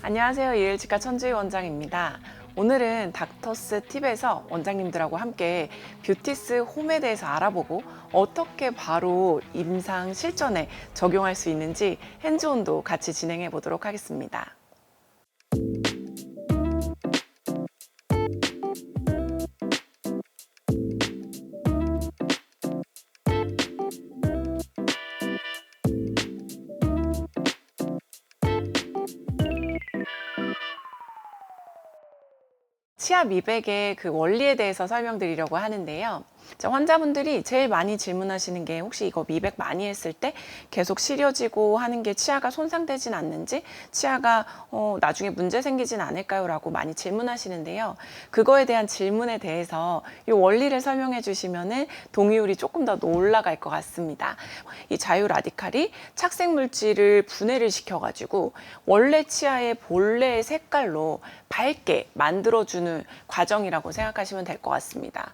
안녕하세요. 이엘치과 천주희 원장입니다. 오늘은 닥터스 팁에서 원장님들하고 함께 뷰티스 홈에 대해서 알아보고 어떻게 바로 임상 실전에 적용할 수 있는지 핸즈온도 같이 진행해 보도록 하겠습니다. 치아 미백의 그 원리에 대해서 설명드리려고 하는데요. 환자분들이 제일 많이 질문하시는 게 혹시 이거 미백 많이 했을 때 계속 시려지고 하는 게 치아가 손상되진 않는지, 치아가 나중에 문제 생기진 않을까요? 라고 많이 질문하시는데요. 그거에 대한 질문에 대해서 이 원리를 설명해 주시면은 동의율이 조금 더 올라갈 것 같습니다. 이 자유 라디칼이 착색 물질을 분해를 시켜가지고 원래 치아의 본래의 색깔로 밝게 만들어주는 과정이라고 생각하시면 될 것 같습니다.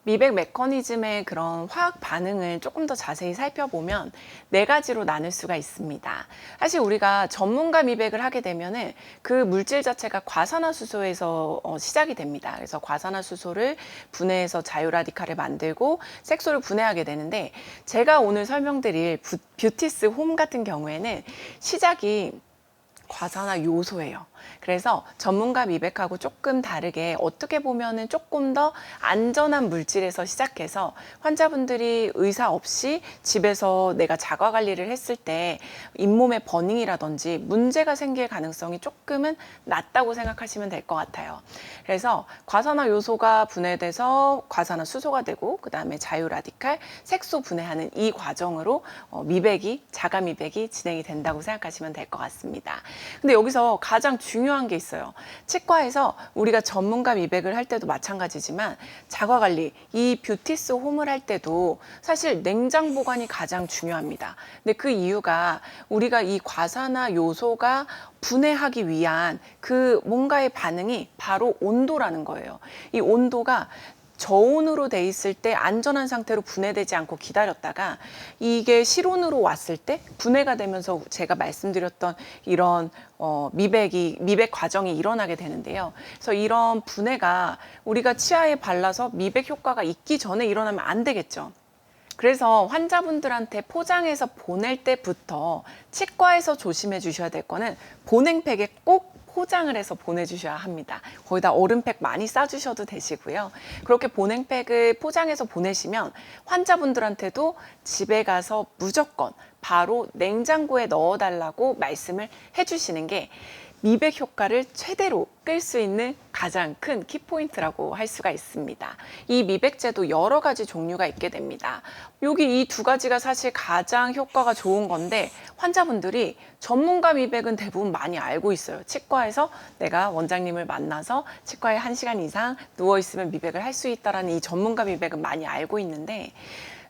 미백 메커니즘의 그런 화학 반응을 조금 더 자세히 살펴보면 네 가지로 나눌 수가 있습니다. 사실 우리가 전문가 미백을 하게 되면은 그 물질 자체가 과산화수소에서 시작이 됩니다. 그래서 과산화수소를 분해해서 자유라디칼을 만들고 색소를 분해하게 되는데, 제가 오늘 설명드릴 뷰티스 홈 같은 경우에는 시작이 과산화 요소예요. 그래서 전문가 미백하고 조금 다르게 어떻게 보면은 조금 더 안전한 물질에서 시작해서 환자분들이 의사 없이 집에서 내가 자가 관리를 했을 때 잇몸의 버닝이라든지 문제가 생길 가능성이 조금은 낮다고 생각하시면 될 것 같아요. 그래서 과산화 요소가 분해돼서 과산화 수소가 되고, 그 다음에 자유 라디칼 색소 분해하는 이 과정으로 미백이, 자가 미백이 진행이 된다고 생각하시면 될 것 같습니다. 근데 여기서 가장 중요한 게 있어요. 치과에서 우리가 전문가 미백을 할 때도 마찬가지지만 자가 관리, 이 뷰티스 홈을 할 때도 사실 냉장 보관이 가장 중요합니다. 근데 그 이유가 우리가 이 과산화 요소가 분해하기 위한 그 뭔가의 반응이 바로 온도라는 거예요. 이 온도가 저온으로 돼 있을 때 안전한 상태로 분해되지 않고 기다렸다가 이게 실온으로 왔을 때 분해가 되면서 제가 말씀드렸던 이런 미백 과정이 일어나게 되는데요. 그래서 이런 분해가 우리가 치아에 발라서 미백 효과가 있기 전에 일어나면 안 되겠죠. 그래서 환자분들한테 포장해서 보낼 때부터 치과에서 조심해 주셔야 될 거는 보냉팩에 꼭 포장을 해서 보내주셔야 합니다. 거기다 얼음팩 많이 싸주셔도 되시고요. 그렇게 보냉팩을 포장해서 보내시면 환자분들한테도 집에 가서 무조건 바로 냉장고에 넣어달라고 말씀을 해주시는 게 미백 효과를 최대로 끌 수 있는 가장 큰 키포인트라고 할 수가 있습니다. 이 미백제도 여러 가지 종류가 있게 됩니다. 여기 이 두 가지가 사실 가장 효과가 좋은 건데, 환자분들이 전문가 미백은 대부분 많이 알고 있어요. 치과에서 내가 원장님을 만나서 치과에 1시간 이상 누워있으면 미백을 할 수 있다는 이 전문가 미백은 많이 알고 있는데,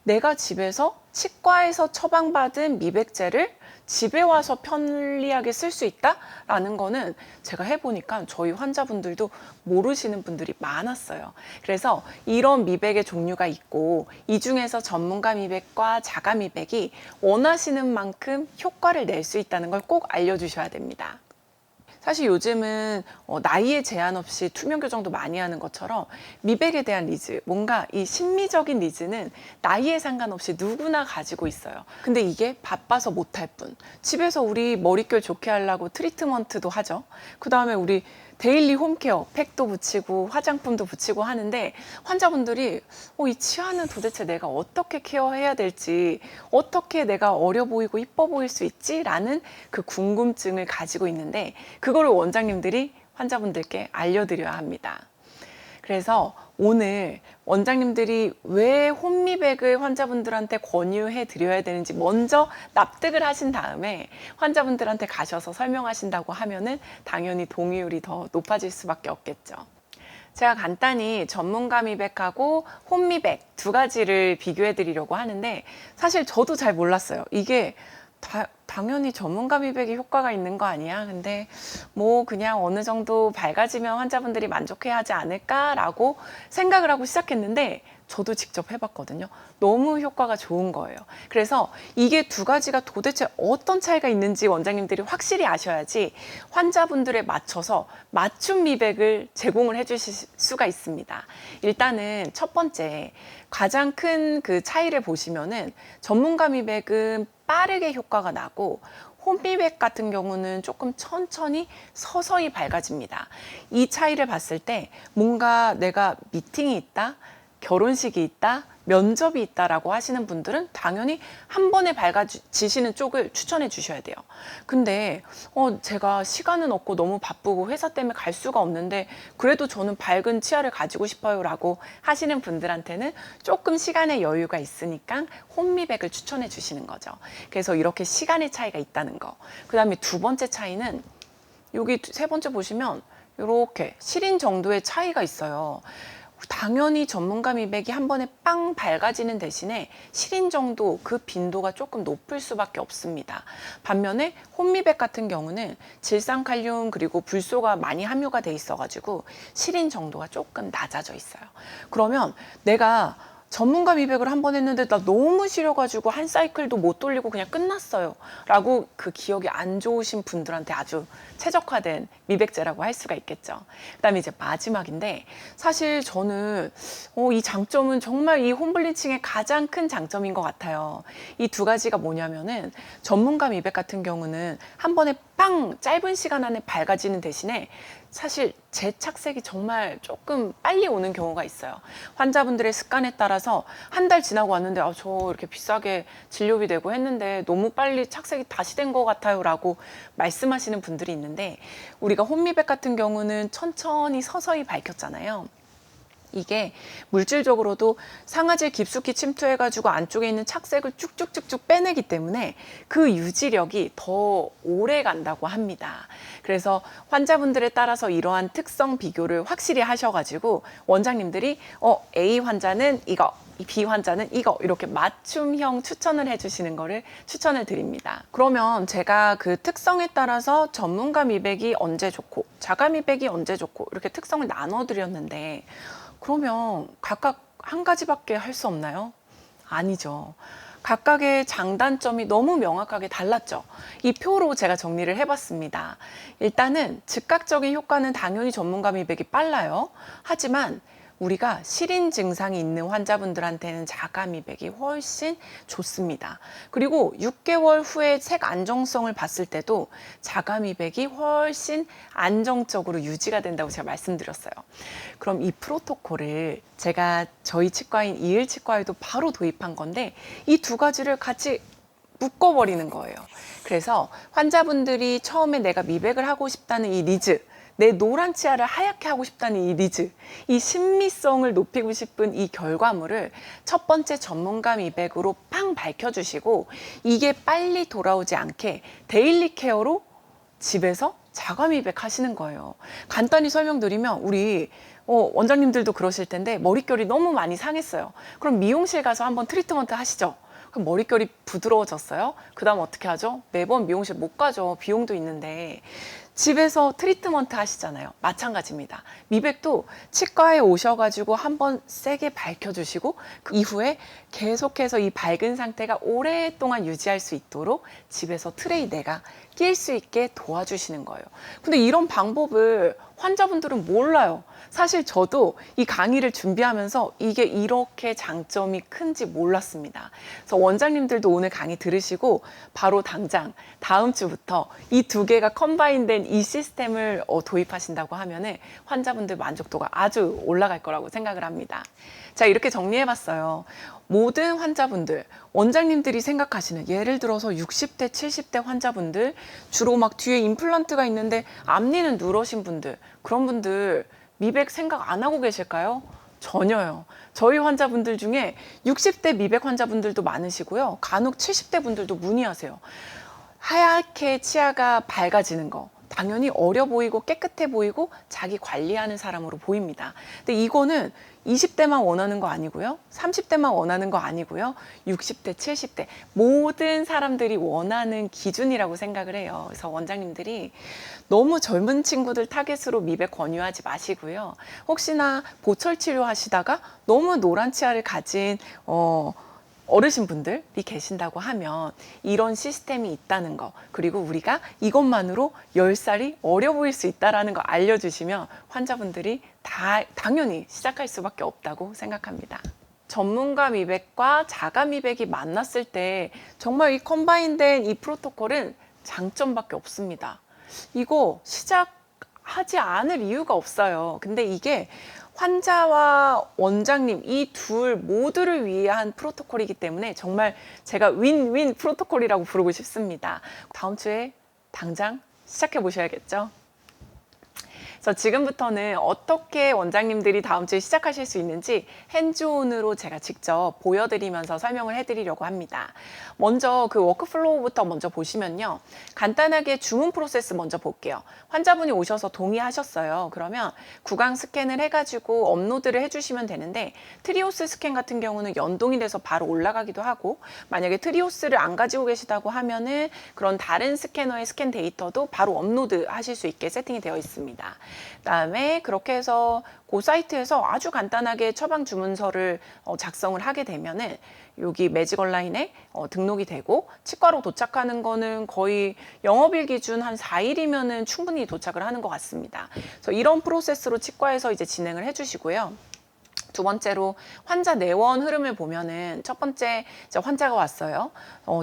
내가 집에서 치과에서 처방받은 미백제를 집에 와서 편리하게 쓸 수 있다라는 거는 제가 해보니까 저희 환자분들도 모르시는 분들이 많았어요. 그래서 이런 미백의 종류가 있고, 이 중에서 전문가 미백과 자가 미백이 원하시는 만큼 효과를 낼 수 있다는 걸 꼭 알려주셔야 됩니다. 사실 요즘은 나이에 제한 없이 투명 교정도 많이 하는 것처럼 미백에 대한 니즈, 뭔가 이 심미적인 니즈는 나이에 상관없이 누구나 가지고 있어요. 근데 이게 바빠서 못할 뿐, 집에서 우리 머릿결 좋게 하려고 트리트먼트도 하죠. 그 다음에 우리 데일리 홈케어, 팩도 붙이고 화장품도 붙이고 하는데, 환자분들이 이 치아는 도대체 내가 어떻게 케어해야 될지, 어떻게 내가 어려 보이고 이뻐 보일 수 있지? 라는 그 궁금증을 가지고 있는데, 그거를 원장님들이 환자분들께 알려드려야 합니다. 그래서 오늘 원장님들이 왜 홈미백을 환자분들한테 권유해 드려야 되는지 먼저 납득을 하신 다음에 환자분들한테 가셔서 설명하신다고 하면은 당연히 동의율이 더 높아질 수밖에 없겠죠. 제가 간단히 전문가 미백하고 홈미백 두 가지를 비교해 드리려고 하는데, 사실 저도 잘 몰랐어요. 이게 당연히 전문가 미백이 효과가 있는 거 아니야? 근데 뭐 그냥 어느 정도 밝아지면 환자분들이 만족해야 하지 않을까라고 생각을 하고 시작했는데 저도 직접 해봤거든요. 너무 효과가 좋은 거예요. 그래서 이게 두 가지가 도대체 어떤 차이가 있는지 원장님들이 확실히 아셔야지 환자분들에 맞춰서 맞춤 미백을 제공을 해주실 수가 있습니다. 일단은 첫 번째, 가장 큰 그 차이를 보시면은 전문가 미백은 빠르게 효과가 나고 홈미백 같은 경우는 조금 천천히 서서히 밝아집니다. 이 차이를 봤을 때 뭔가 내가 미팅이 있다, 결혼식이 있다, 면접이 있다라고 하시는 분들은 당연히 한 번에 밝아지시는 쪽을 추천해 주셔야 돼요. 근데 제가 시간은 없고 너무 바쁘고 회사 때문에 갈 수가 없는데 그래도 저는 밝은 치아를 가지고 싶어요 라고 하시는 분들한테는 조금 시간의 여유가 있으니까 홈미백을 추천해 주시는 거죠. 그래서 이렇게 시간의 차이가 있다는 거. 그 다음에 두 번째 차이는 여기 세 번째 보시면 이렇게 시린 정도의 차이가 있어요. 당연히 전문가 미백이 한 번에 빵 밝아지는 대신에 시린 정도 그 빈도가 조금 높을 수밖에 없습니다. 반면에 홈미백 같은 경우는 질산칼륨 그리고 불소가 많이 함유가 돼 있어가지고 시린 정도가 조금 낮아져 있어요. 그러면 내가 전문가 미백을 한 번 했는데 나 너무 시려가지고 한 사이클도 못 돌리고 그냥 끝났어요 라고 그 기억이 안 좋으신 분들한테 아주 최적화된 미백제라고 할 수가 있겠죠. 그 다음에 이제 마지막인데 사실 저는 이 장점은 정말 이 홈블리칭의 가장 큰 장점인 것 같아요. 이 두 가지가 뭐냐면은 전문가 미백 같은 경우는 한 번에 빵 짧은 시간 안에 밝아지는 대신에 사실 재착색이 정말 조금 빨리 오는 경우가 있어요. 환자분들의 습관에 따라서 한 달 지나고 왔는데 저 이렇게 비싸게 진료비 내고 했는데 너무 빨리 착색이 다시 된 것 같아요 라고 말씀하시는 분들이 있는데 우리가 홈미백 같은 경우는 천천히 서서히 밝혔잖아요. 이게 물질적으로도 상아질 깊숙이 침투해가지고 안쪽에 있는 착색을 쭉쭉쭉쭉 빼내기 때문에 그 유지력이 더 오래 간다고 합니다. 그래서 환자분들에 따라서 이러한 특성 비교를 확실히 하셔가지고 원장님들이 A 환자는 이거, B 환자는 이거 이렇게 맞춤형 추천을 해주시는 거를 추천을 드립니다. 그러면 제가 그 특성에 따라서 전문가 미백이 언제 좋고 자가 미백이 언제 좋고 이렇게 특성을 나눠드렸는데 그러면 각각 한 가지밖에 할 수 없나요? 아니죠. 각각의 장단점이 너무 명확하게 달랐죠. 이 표로 제가 정리를 해봤습니다. 일단은 즉각적인 효과는 당연히 전문가 미백이 빨라요. 하지만 우리가 시린 증상이 있는 환자분들한테는 자가 미백이 훨씬 좋습니다. 그리고 6개월 후에 색 안정성을 봤을 때도 자가 미백이 훨씬 안정적으로 유지가 된다고 제가 말씀드렸어요. 그럼 이 프로토콜을 제가 저희 치과인 이을치과에도 바로 도입한 건데 이 두 가지를 같이 묶어버리는 거예요. 그래서 환자분들이 처음에 내가 미백을 하고 싶다는 이 니즈, 내 노란 치아를 하얗게 하고 싶다는 이 니즈, 이 신미성을 높이고 싶은 이 결과물을 첫 번째 전문가 미백으로 팡 밝혀주시고 이게 빨리 돌아오지 않게 데일리 케어로 집에서 자가 미백 하시는 거예요. 간단히 설명드리면 우리 원장님들도 그러실 텐데 머릿결이 너무 많이 상했어요. 그럼 미용실 가서 한번 트리트먼트 하시죠. 그럼 머릿결이 부드러워졌어요? 그 다음 어떻게 하죠? 매번 미용실 못 가죠. 비용도 있는데. 집에서 트리트먼트 하시잖아요. 마찬가지입니다. 미백도 치과에 오셔가지고 한번 세게 밝혀주시고 그 이후에 계속해서 이 밝은 상태가 오랫동안 유지할 수 있도록 집에서 트레이 내가 낄 수 있게 도와주시는 거예요. 근데 이런 방법을 환자분들은 몰라요. 사실 저도 이 강의를 준비하면서 이게 이렇게 장점이 큰지 몰랐습니다. 그래서 원장님들도 오늘 강의 들으시고 바로 당장 다음 주부터 이 두 개가 컴바인된 이 시스템을 도입하신다고 하면은 환자분들 만족도가 아주 올라갈 거라고 생각을 합니다. 자, 이렇게 정리해봤어요. 모든 환자분들, 원장님들이 생각하시는 예를 들어서 60대, 70대 환자분들 주로 막 뒤에 임플란트가 있는데 앞니는 누러신 분들 그런 분들 미백 생각 안 하고 계실까요? 전혀요. 저희 환자분들 중에 60대 미백 환자분들도 많으시고요. 간혹 70대 분들도 문의하세요. 하얗게 치아가 밝아지는 거. 당연히 어려 보이고 깨끗해 보이고 자기 관리하는 사람으로 보입니다. 근데 이거는 20대만 원하는 거 아니고요. 30대만 원하는 거 아니고요. 60대, 70대 모든 사람들이 원하는 기준이라고 생각을 해요. 그래서 원장님들이 너무 젊은 친구들 타겟으로 미백 권유하지 마시고요. 혹시나 보철 치료 하시다가 너무 노란 치아를 가진 어르신분들이 계신다고 하면 이런 시스템이 있다는 거, 그리고 우리가 이것만으로 10살이 어려 보일 수 있다는 거 알려주시면 환자분들이 당연히 시작할 수밖에 없다고 생각합니다. 전문가 미백과 자가 미백이 만났을 때 정말 이 컴바인된 이 프로토콜은 장점밖에 없습니다. 이거 시작하지 않을 이유가 없어요. 근데 이게 환자와 원장님 이 둘 모두를 위한 프로토콜이기 때문에 정말 제가 윈윈 프로토콜이라고 부르고 싶습니다. 다음 주에 당장 시작해 보셔야겠죠? 그래서 지금부터는 어떻게 원장님들이 다음 주에 시작하실 수 있는지 핸즈온으로 제가 직접 보여드리면서 설명을 해드리려고 합니다. 먼저 그 워크플로우부터 먼저 보시면요. 간단하게 주문 프로세스 먼저 볼게요. 환자분이 오셔서 동의하셨어요. 그러면 구강 스캔을 해가지고 업로드를 해주시면 되는데 트리오스 스캔 같은 경우는 연동이 돼서 바로 올라가기도 하고 만약에 트리오스를 안 가지고 계시다고 하면은 그런 다른 스캐너의 스캔 데이터도 바로 업로드 하실 수 있게 세팅이 되어 있습니다. 그다음에 그렇게 해서 그 사이트에서 아주 간단하게 처방 주문서를 작성을 하게 되면은 여기 매직 온라인에 등록이 되고 치과로 도착하는 거는 거의 영업일 기준 한 4일이면은 충분히 도착을 하는 것 같습니다. 그래서 이런 프로세스로 치과에서 이제 진행을 해주시고요. 두 번째로 환자 내원 흐름을 보면은 첫 번째 이제 환자가 왔어요.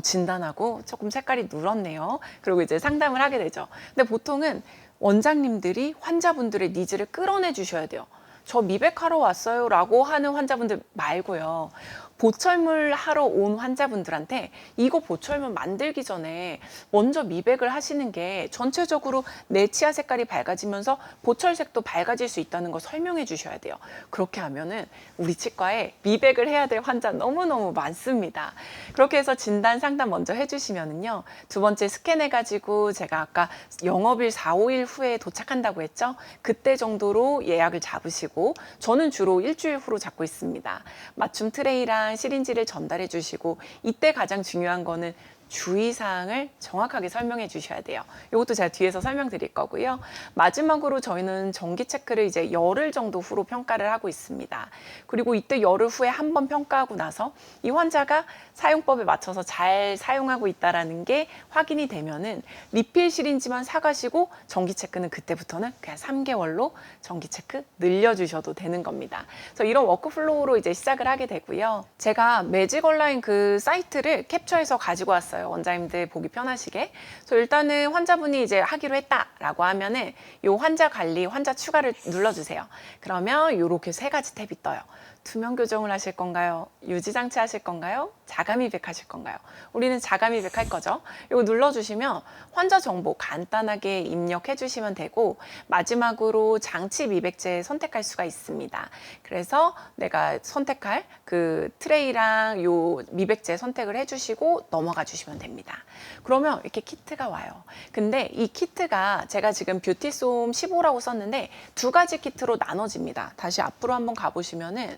진단하고 조금 색깔이 누렇네요. 그리고 이제 상담을 하게 되죠. 근데 보통은 원장님들이 환자분들의 니즈를 끌어내 주셔야 돼요. 저 미백하러 왔어요 라고 하는 환자분들 말고요. 보철물 하러 온 환자분들한테 이거 보철물 만들기 전에 먼저 미백을 하시는 게 전체적으로 내 치아 색깔이 밝아지면서 보철색도 밝아질 수 있다는 거 설명해 주셔야 돼요. 그렇게 하면은 우리 치과에 미백을 해야 될 환자 너무너무 많습니다. 그렇게 해서 진단 상담 먼저 해주시면은요. 두 번째 스캔해가지고 제가 아까 영업일 4, 5일 후에 도착한다고 했죠. 그때 정도로 예약을 잡으시고 저는 주로 일주일 후로 잡고 있습니다. 맞춤 트레이랑 시린지를 전달해 주시고 이때 가장 중요한 거는 주의사항을 정확하게 설명해 주셔야 돼요. 이것도 제가 뒤에서 설명드릴 거고요. 마지막으로 저희는 정기 체크를 이제 열흘 정도 후로 평가를 하고 있습니다. 그리고 이때 열흘 후에 한 번 평가하고 나서 이 환자가 사용법에 맞춰서 잘 사용하고 있다는 게 확인이 되면은 리필 시린지만 사가시고 정기 체크는 그때부터는 그냥 3개월로 정기 체크 늘려주셔도 되는 겁니다. 그래서 이런 워크플로우로 이제 시작을 하게 되고요. 제가 매직 온라인 그 사이트를 캡처해서 가지고 왔어요. 원장님들 보기 편하시게. 그래서 일단은 환자분이 이제 하기로 했다라고 하면은 요 환자 관리, 환자 추가를 눌러주세요. 그러면 요렇게 세 가지 탭이 떠요. 투명 교정을 하실 건가요? 유지 장치 하실 건가요? 자가 미백 하실 건가요? 우리는 자가 미백 할 거죠. 이거 눌러주시면 환자 정보 간단하게 입력해 주시면 되고 마지막으로 장치 미백제 선택할 수가 있습니다. 그래서 내가 선택할 그 트레이랑 요 미백제 선택을 해주시고 넘어가 주시면 됩니다. 그러면 이렇게 키트가 와요. 근데 이 키트가 제가 지금 뷰티솜 15라고 썼는데 두 가지 키트로 나눠집니다. 다시 앞으로 한번 가보시면은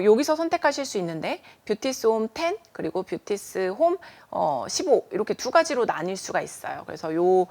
여기서 선택하실 수 있는데 뷰티스홈 10 그리고 뷰티스홈 15 이렇게 두 가지로 나뉠 수가 있어요. 그래서 요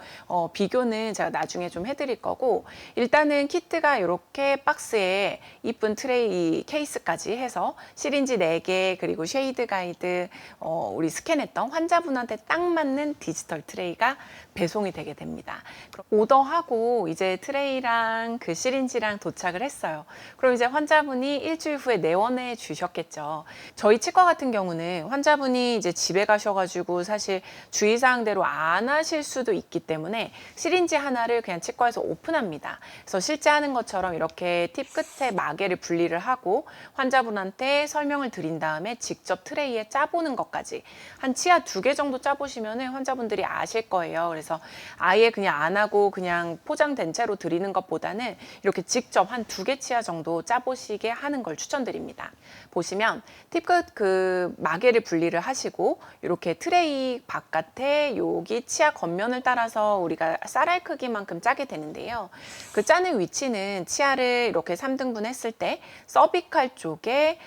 비교는 제가 나중에 좀 해드릴 거고 일단은 키트가 이렇게 박스에 이쁜 트레이 케이스까지 해서 시린지 4개 그리고 쉐이드 가이드 우리 스캔했던 환자분한테 딱 맞는 디지털 트레이가 배송이 되게 됩니다. 오더하고 이제 트레이랑 그 시린지랑 도착을 했어요. 그럼 이제 환자분이 일주일 후에 내원해 주셨겠죠. 저희 치과 같은 경우는 환자분이 이제 집에 가셔가지고 사실 주의사항대로 안 하실 수도 있기 때문에 시린지 하나를 그냥 치과에서 오픈합니다. 그래서 실제 하는 것처럼 이렇게 팁 끝에 마개를 분리를 하고 환자분한테 설명을 드린 다음에 직접 트레이에 짜보는 것까지 한 치아 2개 정도 짜보시면 환자분들이 아실 거예요. 그래서 아예 그냥 안 하고 그냥 포장된 채로 드리는 것보다는 이렇게 직접 한 2개 치아 정도 짜보시게 하는 걸 추천드립니다. 말씀드립니다. 보시면 팁끝 그 마개를 분리를 하시고 이렇게 트레이 바깥에 여기 치아 겉면을 따라서 우리가 쌀알 크기만큼 짜게 되는데요. 그 짜는 위치는 치아를 이렇게 3등분 했을 때 서비칼 쪽에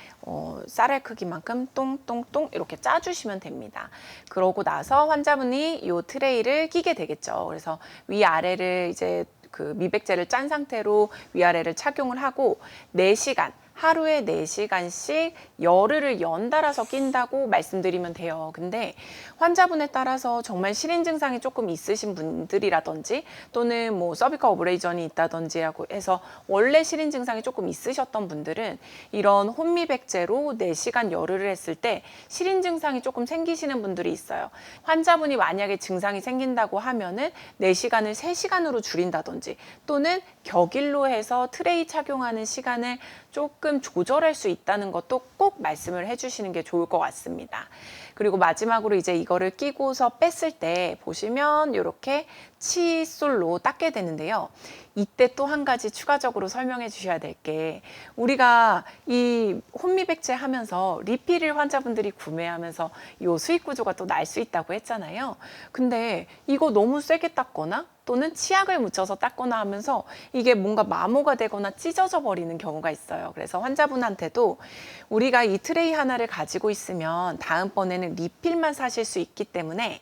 쌀알 크기만큼 똥똥똥 이렇게 짜주시면 됩니다. 그러고 나서 환자분이 이 트레이를 끼게 되겠죠. 그래서 위아래를 이제 그 미백제를 짠 상태로 위아래를 착용을 하고 4시간 하루에 4시간씩 열흘을 연달아서 낀다고 말씀드리면 돼요. 근데 환자분에 따라서 정말 실인 증상이 조금 있으신 분들이라든지 또는 뭐 서비컬 어브레이전이 있다든지 하고 해서 원래 실인 증상이 조금 있으셨던 분들은 이런 혼미백제로 4시간 열흘을 했을 때 실인 증상이 조금 생기시는 분들이 있어요. 환자분이 만약에 증상이 생긴다고 하면은 4시간을 3시간으로 줄인다든지 또는 격일로 해서 트레이 착용하는 시간을 조금 조절할 수 있다는 것도 꼭 말씀을 해주시는 게 좋을 것 같습니다. 그리고 마지막으로 이제 이거를 끼고서 뺐을 때 보시면 이렇게 칫솔로 닦게 되는데요. 이때 또 한 가지 추가적으로 설명해 주셔야 될 게 우리가 이 혼미백제 하면서 리필을 환자분들이 구매하면서 이 수익 구조가 또 날 수 있다고 했잖아요. 근데 이거 너무 세게 닦거나 또는 치약을 묻혀서 닦거나 하면서 이게 뭔가 마모가 되거나 찢어져 버리는 경우가 있어요. 그래서 환자분한테도 우리가 이 트레이 하나를 가지고 있으면 다음번에는 리필만 사실 수 있기 때문에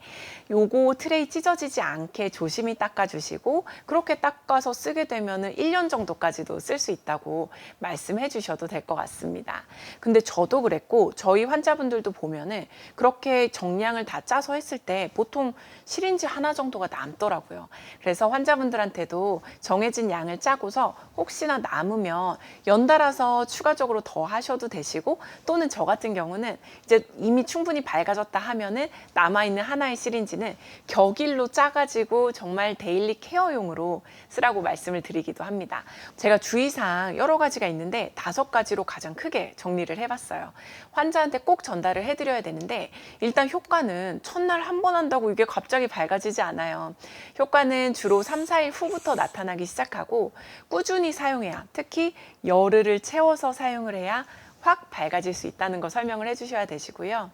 요거 트레이 찢어지지 않게 조심히 닦아주시고 그렇게 닦아서 쓰게 되면은 1년 정도까지도 쓸 수 있다고 말씀해 주셔도 될 것 같습니다. 근데 저도 그랬고 저희 환자분들도 보면은 그렇게 정량을 다 짜서 했을 때 보통 시린지 하나 정도가 남더라고요. 그래서 환자분들한테도 정해진 양을 짜고서 혹시나 남으면 연달아서 추가적으로 더 하셔도 되시고 또는 저 같은 경우는 이제 이미 충분히 밝아졌다 하면은 남아있는 하나의 시린지는 격일로 짜가지고 정말 데일리 케어용으로 쓰라고 말씀을 드리기도 합니다. 제가 주의사항 여러 가지가 있는데 5가지로 가장 크게 정리를 해봤어요. 환자한테 꼭 전달을 해드려야 되는데 일단 효과는 첫날 한 번 한다고 이게 갑자기 밝아지지 않아요. 효과는 주로 3, 4일 후부터 나타나기 시작하고 꾸준히 사용해야 특히 열흘을 채워서 사용을 해야 확 밝아질 수 있다는 거 설명을 해주셔야 되시고요.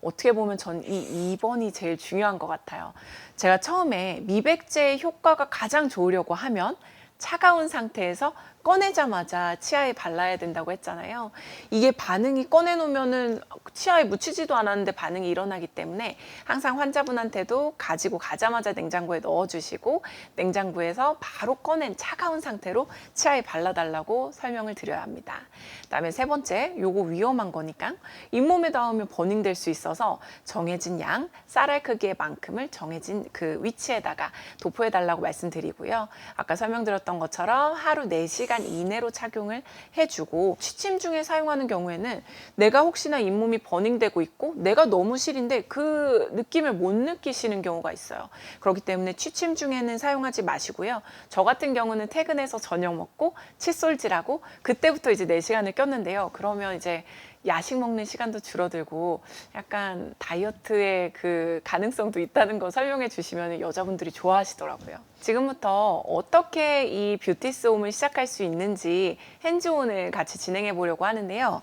어떻게 보면 전 이 2번이 제일 중요한 것 같아요. 제가 처음에 미백제의 효과가 가장 좋으려고 하면 차가운 상태에서 꺼내자마자 치아에 발라야 된다고 했잖아요. 이게 반응이 꺼내놓으면은 치아에 묻히지도 않았는데 반응이 일어나기 때문에 항상 환자분한테도 가지고 가자마자 냉장고에 넣어주시고 냉장고에서 바로 꺼낸 차가운 상태로 치아에 발라달라고 설명을 드려야 합니다. 그다음에 3번째, 요거 위험한 거니까 잇몸에 닿으면 버닝될 수 있어서 정해진 양, 쌀알 크기의 만큼을 정해진 그 위치에다가 도포해달라고 말씀드리고요. 아까 설명드렸던 것처럼 하루 4시간 이내로 착용을 해주고 취침 중에 사용하는 경우에는 내가 혹시나 잇몸이 버닝되고 있고 내가 너무 시린데 그 느낌을 못 느끼시는 경우가 있어요. 그렇기 때문에 취침 중에는 사용하지 마시고요. 저 같은 경우는 퇴근해서 저녁 먹고 칫솔질하고 그때부터 이제 4시간을 꼈는데요. 그러면 이제 야식 먹는 시간도 줄어들고 약간 다이어트의 그 가능성도 있다는 거 설명해 주시면 여자분들이 좋아하시더라고요. 지금부터 어떻게 이 뷰티스 홈을 시작할 수 있는지 핸즈온을 같이 진행해 보려고 하는데요.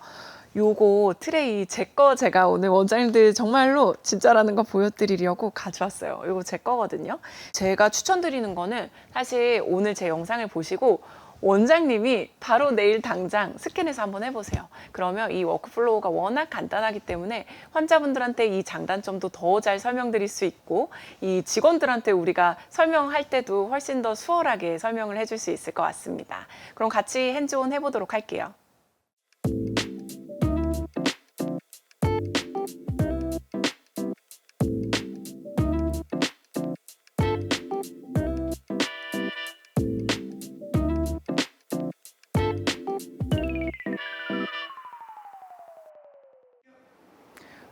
요거 트레이 제 거 제가 오늘 원장님들 정말로 진짜라는 거 보여드리려고 가져왔어요. 요거 제 거거든요. 제가 추천드리는 거는 사실 오늘 제 영상을 보시고 원장님이 바로 내일 당장 스캔해서 한번 해보세요. 그러면 이 워크플로우가 워낙 간단하기 때문에 환자분들한테 이 장단점도 더 잘 설명드릴 수 있고 이 직원들한테 우리가 설명할 때도 훨씬 더 수월하게 설명을 해줄 수 있을 것 같습니다. 그럼 같이 핸즈온 해보도록 할게요.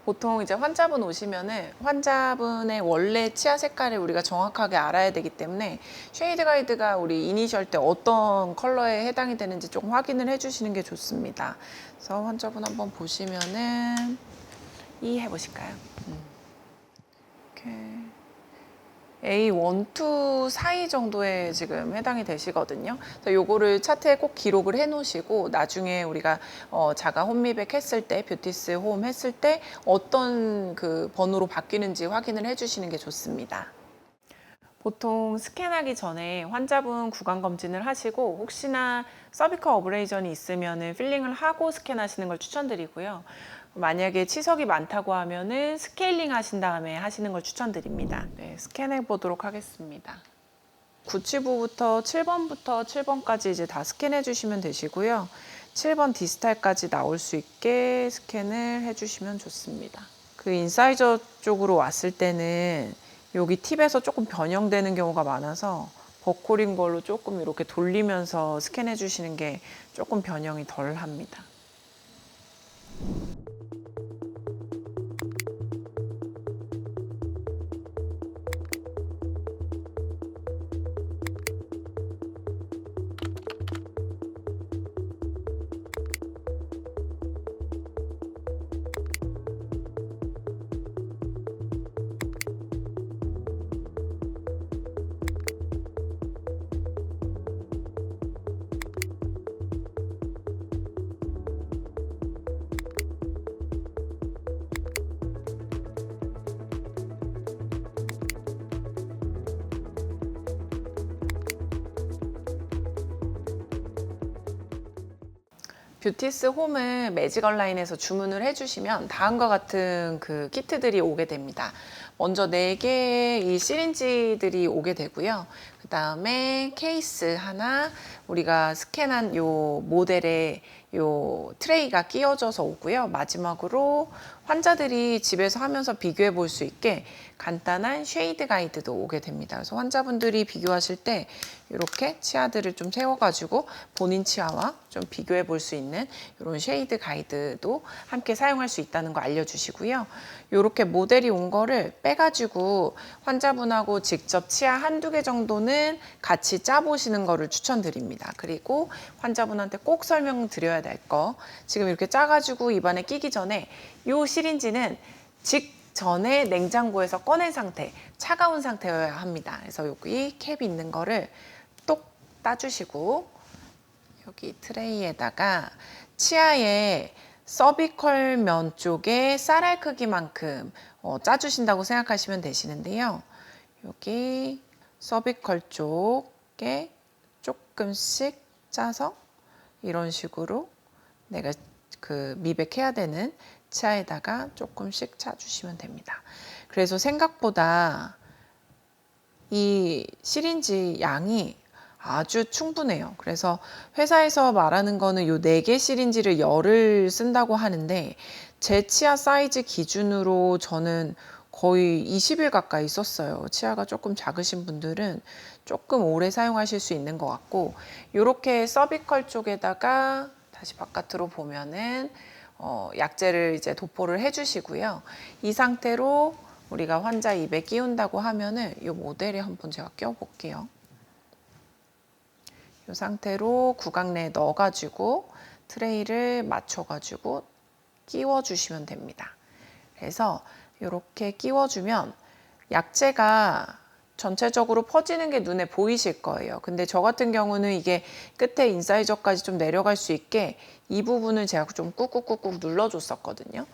보통 이제 환자분 오시면은 환자분의 원래 치아 색깔을 우리가 정확하게 알아야 되기 때문에 쉐이드 가이드가 우리 이니셜 때 어떤 컬러에 해당이 되는지 조금 확인을 해주시는 게 좋습니다. 그래서 환자분 한번 보시면은 이 해보실까요? 이렇게 A1, 2 사이 정도에 지금 해당이 되시거든요. 그래서 요거를 차트에 꼭 기록을 해 놓으시고 나중에 우리가 자가 홈 미백 했을 때, 뷰티스 홈 했을 때 어떤 그 번호로 바뀌는지 확인을 해 주시는 게 좋습니다. 보통 스캔하기 전에 환자분 구강 검진을 하시고 혹시나 서비컬 어브레이전이 있으면 필링을 하고 스캔하시는 걸 추천드리고요. 만약에 치석이 많다고 하면은 스케일링 하신 다음에 하시는 걸 추천드립니다. 네, 스캔해 보도록 하겠습니다. 9치부부터 7번부터 7번까지 이제 다 스캔해 주시면 되시고요. 7번 디스탈까지 나올 수 있게 스캔을 해 주시면 좋습니다. 그 인사이저 쪽으로 왔을 때는 여기 팁에서 조금 변형되는 경우가 많아서 버콜인 걸로 조금 이렇게 돌리면서 스캔해 주시는 게 조금 변형이 덜 합니다. 뷰티스 홈을 매직 온라인에서 주문을 해주시면 다음과 같은 그 키트들이 오게 됩니다. 먼저 4개의 이 시린지들이 오게 되고요. 그 다음에 케이스 하나, 우리가 스캔한 요 모델의 요 트레이가 끼워져서 오고요. 마지막으로 환자들이 집에서 하면서 비교해 볼 수 있게 간단한 쉐이드 가이드도 오게 됩니다. 그래서 환자분들이 비교하실 때 이렇게 치아들을 좀 세워가지고 본인 치아와 좀 비교해 볼 수 있는 이런 쉐이드 가이드도 함께 사용할 수 있다는 거 알려주시고요. 이렇게 모델이 온 거를 빼가지고 환자분하고 직접 치아 한두 개 정도는 같이 짜보시는 거를 추천드립니다. 그리고 환자분한테 꼭 설명드려야 될 거, 지금 이렇게 짜가지고 입안에 끼기 전에 이 시린지는 직전에 냉장고에서 꺼낸 상태, 차가운 상태여야 합니다. 그래서 여기 캡이 있는 거를 똑 따주시고 여기 트레이에다가 치아에 서비컬 면 쪽에 쌀알 크기만큼 짜주신다고 생각하시면 되시는데요. 여기 서비컬 쪽에 조금씩 짜서 이런 식으로 내가 그 미백해야 되는 치아에다가 조금씩 짜주시면 됩니다. 그래서 생각보다 이 시린지 양이 아주 충분해요. 그래서 회사에서 말하는 거는 요 4개 시린지를 열을 쓴다고 하는데 제 치아 사이즈 기준으로 저는 거의 20일 가까이 썼어요. 치아가 조금 작으신 분들은 조금 오래 사용하실 수 있는 것 같고, 이렇게 서비컬 쪽에다가 다시 바깥으로 보면은 약재를 이제 도포를 해주시고요. 이 상태로 우리가 환자 입에 끼운다고 하면은 이 모델에 한번 제가 껴볼게요. 이 상태로 구강 내에 넣어가지고 트레이를 맞춰가지고 끼워주시면 됩니다. 그래서 이렇게 끼워주면 약재가 전체적으로 퍼지는 게 눈에 보이실 거예요. 근데 저 같은 경우는 이게 끝에 인사이저까지 좀 내려갈 수 있게 이 부분을 제가 좀 꾹꾹꾹꾹 눌러줬었거든요.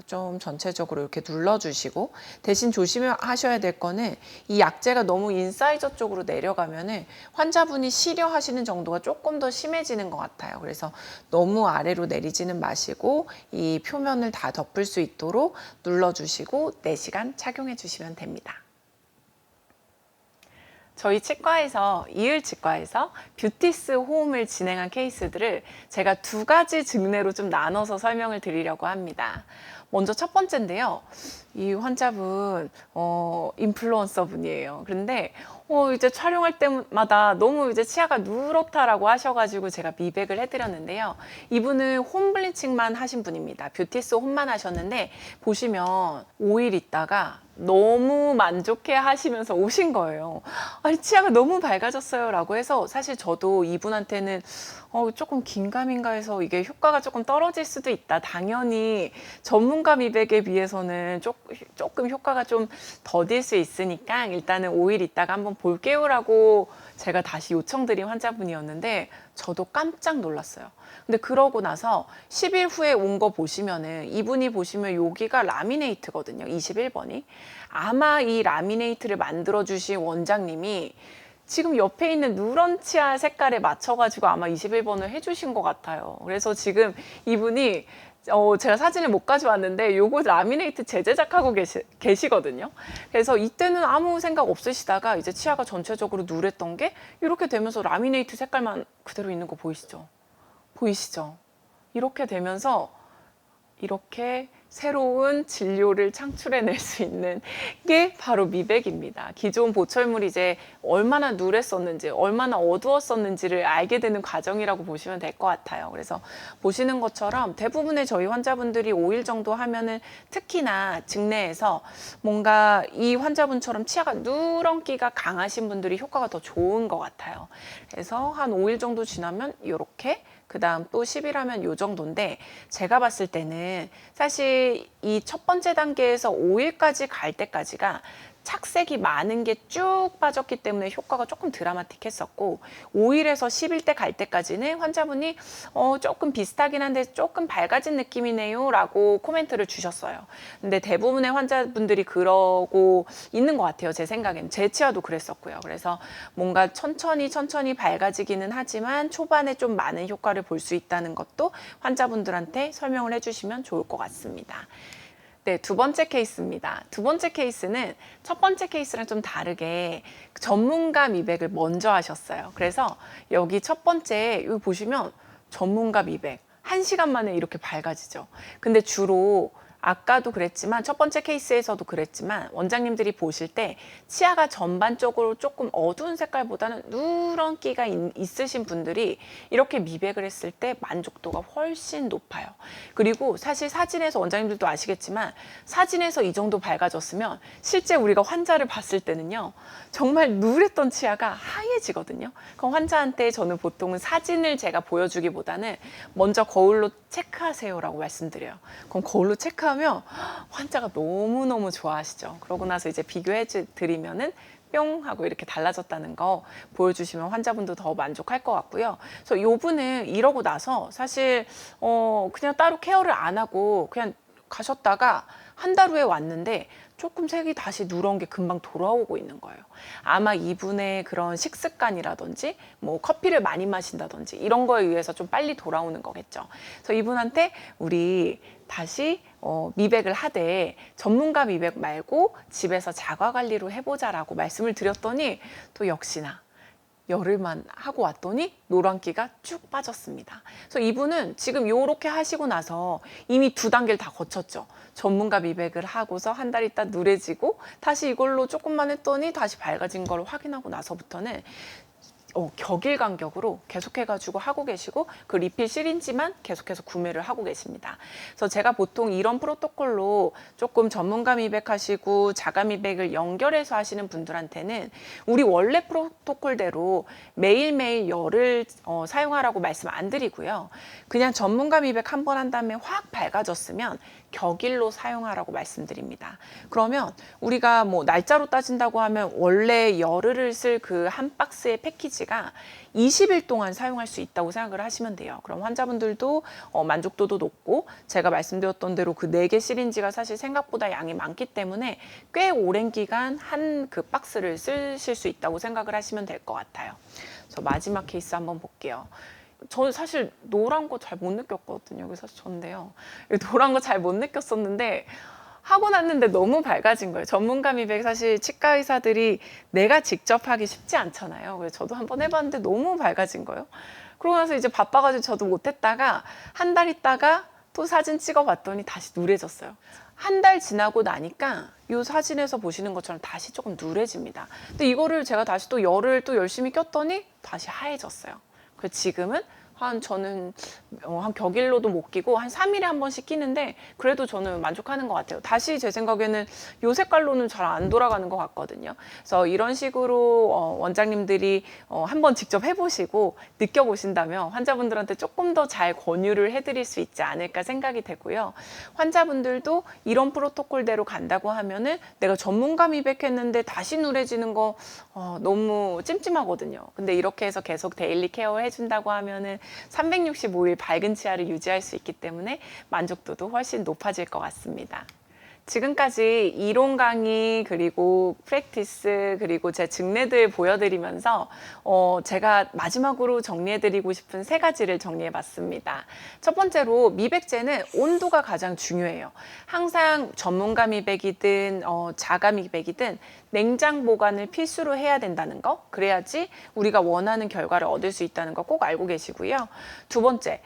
좀 전체적으로 이렇게 눌러주시고, 대신 조심하셔야 될 거는 이 약재가 너무 인사이저 쪽으로 내려가면은 환자분이 싫어하시는 정도가 조금 더 심해지는 것 같아요. 그래서 너무 아래로 내리지는 마시고 이 표면을 다 덮을 수 있도록 눌러주시고 4시간 착용해 주시면 됩니다. 저희 치과에서, 이을치과에서 뷰티스 홈을 진행한 케이스들을 제가 2가지 증례로 좀 나눠서 설명을 드리려고 합니다. 먼저 첫 번째인데요. 이 환자분 인플루언서 분이에요. 그런데 이제 촬영할 때마다 너무 이제 치아가 누렇다라고 하셔가지고 제가 미백을 해드렸는데요. 이분은 홈 블리칭만 하신 분입니다. 뷰티스 홈만 하셨는데 보시면 5일 있다가 너무 만족해 하시면서 오신 거예요. 아니, 치아가 너무 밝아졌어요 라고 해서 사실 저도 이분한테는 조금 긴가민가 해서 이게 효과가 조금 떨어질 수도 있다. 당연히 전문가 미백에 비해서는 조금 효과가 좀 더딜 수 있으니까 일단은 5일 있다가 한번 볼게요 라고 제가 다시 요청드린 환자분이었는데 저도 깜짝 놀랐어요. 근데 그러고 나서 10일 후에 온 거 보시면은 이분이 보시면 여기가 라미네이트거든요. 21번이. 아마 이 라미네이트를 만들어 주신 원장님이 지금 옆에 있는 누런 치아 색깔에 맞춰가지고 아마 21번을 해주신 것 같아요. 그래서 지금 이분이 제가 사진을 못 가져왔는데 요거 라미네이트 재제작하고 계시거든요. 그래서 이때는 아무 생각 없으시다가 이제 치아가 전체적으로 누랬던 게 이렇게 되면서 라미네이트 색깔만 그대로 있는 거 보이시죠? 보이시죠? 이렇게 되면서 이렇게 새로운 진료를 창출해낼 수 있는 게 바로 미백입니다. 기존 보철물이 이제 얼마나 누랬었는지, 얼마나 어두웠었는지를 알게 되는 과정이라고 보시면 될 것 같아요. 그래서 보시는 것처럼 대부분의 저희 환자분들이 5일 정도 하면은 특히나 직내에서 뭔가 이 환자분처럼 치아가 누런기가 강하신 분들이 효과가 더 좋은 것 같아요. 그래서 한 5일 정도 지나면 이렇게 그 다음 또 10일 하면 요 정도인데 제가 봤을 때는 사실 이 첫 번째 단계에서 5일까지 갈 때까지가 착색이 많은 게 쭉 빠졌기 때문에 효과가 조금 드라마틱했었고 5일에서 10일 때 갈 때까지는 환자분이 조금 비슷하긴 한데 조금 밝아진 느낌이네요 라고 코멘트를 주셨어요. 근데 대부분의 환자분들이 그러고 있는 것 같아요. 제 생각엔. 제 치아도 그랬었고요. 그래서 뭔가 천천히 밝아지기는 하지만 초반에 좀 많은 효과를 볼 수 있다는 것도 환자분들한테 설명을 해주시면 좋을 것 같습니다. 네, 두 번째 케이스입니다. 두 번째 케이스는 첫 번째 케이스랑 좀 다르게 전문가 미백을 먼저 하셨어요. 그래서 여기 첫 번째, 여기 보시면 전문가 미백. 1시간 만에 이렇게 밝아지죠. 근데 주로 아까도 그랬지만 첫 번째 케이스에서도 그랬지만 원장님들이 보실 때 치아가 전반적으로 조금 어두운 색깔보다는 누런기가 있으신 분들이 이렇게 미백을 했을 때 만족도가 훨씬 높아요. 그리고 사실 사진에서 원장님들도 아시겠지만 사진에서 이 정도 밝아졌으면 실제 우리가 환자를 봤을 때는요 정말 누랬던 치아가 하얘지거든요. 그럼 환자한테 저는 보통은 사진을 제가 보여주기보다는 먼저 거울로 체크하세요라고 말씀드려요. 그럼 거울로 체크하면 환자가 너무너무 좋아하시죠. 그러고 나서 이제 비교해 드리면은 뿅 하고 이렇게 달라졌다는 거 보여주시면 환자분도 더 만족할 것 같고요. 그래서 요분은 이러고 나서 사실 그냥 따로 케어를 안 하고 그냥 가셨다가 한 달 후에 왔는데 조금 색이 다시 누런 게 금방 돌아오고 있는 거예요. 아마 이분의 그런 식습관이라든지 뭐 커피를 많이 마신다든지 이런 거에 의해서 좀 빨리 돌아오는 거겠죠. 그래서 이분한테 우리 다시 미백을 하되 전문가 미백 말고 집에서 자가 관리로 해보자라고 말씀을 드렸더니 또 역시나 열흘만 하고 왔더니 노란기가 쭉 빠졌습니다. 그래서 이분은 지금 요렇게 하시고 나서 이미 2단계를 다 거쳤죠. 전문가 미백을 하고서 한 달 있다 누래지고 다시 이걸로 조금만 했더니 다시 밝아진 걸 확인하고 나서부터는 격일 간격으로 계속해가지고 하고 계시고 그 리필 시린지만 계속해서 구매를 하고 계십니다. 그래서 제가 보통 이런 프로토콜로 조금 전문가 미백하시고 자가 미백을 연결해서 하시는 분들한테는 우리 원래 프로토콜대로 매일매일 열을 사용하라고 말씀 안 드리고요. 그냥 전문가 미백 한 번 한 다음에 확 밝아졌으면 격일로 사용하라고 말씀드립니다. 그러면 우리가 뭐 날짜로 따진다고 하면 원래 열흘을 쓸 그 한 박스의 패키지가 20일 동안 사용할 수 있다고 생각을 하시면 돼요. 그럼 환자분들도 만족도도 높고 제가 말씀드렸던 대로 그 4개 시린지가 사실 생각보다 양이 많기 때문에 꽤 오랜 기간 한 그 박스를 쓰실 수 있다고 생각을 하시면 될 것 같아요. 그래서 마지막 케이스 한번 볼게요. 저는 사실 노란 거 잘 못 느꼈거든요. 그래서 전데요. 노란 거 잘 못 느꼈었는데 하고 났는데 너무 밝아진 거예요. 전문가 미백 사실 치과 의사들이 내가 직접 하기 쉽지 않잖아요. 그래서 저도 한번 해봤는데 너무 밝아진 거예요. 그러고 나서 이제 바빠가지고 저도 못했다가 한 달 있다가 또 사진 찍어봤더니 다시 누래졌어요. 한 달 지나고 나니까 이 사진에서 보시는 것처럼 다시 조금 누래집니다. 근데 이거를 제가 다시 또 열을 또 열심히 꼈더니 다시 하얘졌어요. 그래서 지금은 저는 한 격일로도 못 끼고 한 3일에 한 번씩 끼는데 그래도 저는 만족하는 것 같아요. 다시 제 생각에는 요 색깔로는 잘 안 돌아가는 것 같거든요. 그래서 이런 식으로 원장님들이 한번 직접 해보시고 느껴보신다면 환자분들한테 조금 더 잘 권유를 해드릴 수 있지 않을까 생각이 되고요. 환자분들도 이런 프로토콜대로 간다고 하면은 내가 전문가 미백했는데 다시 누래지는 거 너무 찜찜하거든요. 근데 이렇게 해서 계속 데일리 케어 해준다고 하면은 365일 밝은 치아를 유지할 수 있기 때문에 만족도도 훨씬 높아질 것 같습니다. 지금까지 이론 강의 그리고 프랙티스 그리고 제 증례들 보여드리면서 제가 마지막으로 정리해드리고 싶은 3가지를 정리해봤습니다. 첫 번째로 미백제는 온도가 가장 중요해요. 항상 전문가 미백이든 자가 미백이든 냉장 보관을 필수로 해야 된다는 거, 그래야지 우리가 원하는 결과를 얻을 수 있다는 거 꼭 알고 계시고요. 두 번째,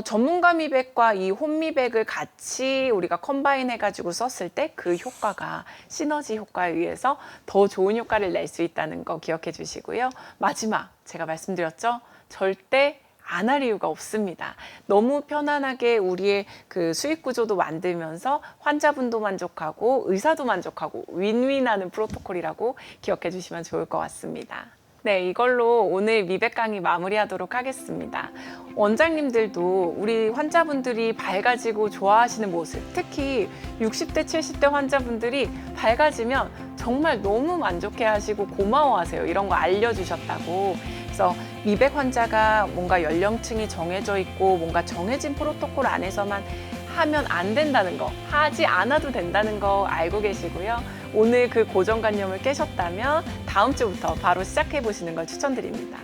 전문가 미백과 이 홈미백을 같이 우리가 컴바인 해가지고 썼을 때 그 효과가 시너지 효과에 의해서 더 좋은 효과를 낼 수 있다는 거 기억해 주시고요. 마지막, 제가 말씀드렸죠? 절대 안 할 이유가 없습니다. 너무 편안하게 우리의 그 수익 구조도 만들면서 환자분도 만족하고 의사도 만족하고 윈윈하는 프로토콜이라고 기억해 주시면 좋을 것 같습니다. 네, 이걸로 오늘 미백 강의 마무리하도록 하겠습니다. 원장님들도 우리 환자분들이 밝아지고 좋아하시는 모습, 특히 60대, 70대 환자분들이 밝아지면 정말 너무 만족해 하시고 고마워하세요. 이런 거 알려주셨다고. 그래서 미백 환자가 뭔가 연령층이 정해져 있고 뭔가 정해진 프로토콜 안에서만 하면 안 된다는 거, 하지 않아도 된다는 거 알고 계시고요. 오늘 그 고정관념을 깨셨다면 다음 주부터 바로 시작해 보시는 걸 추천드립니다.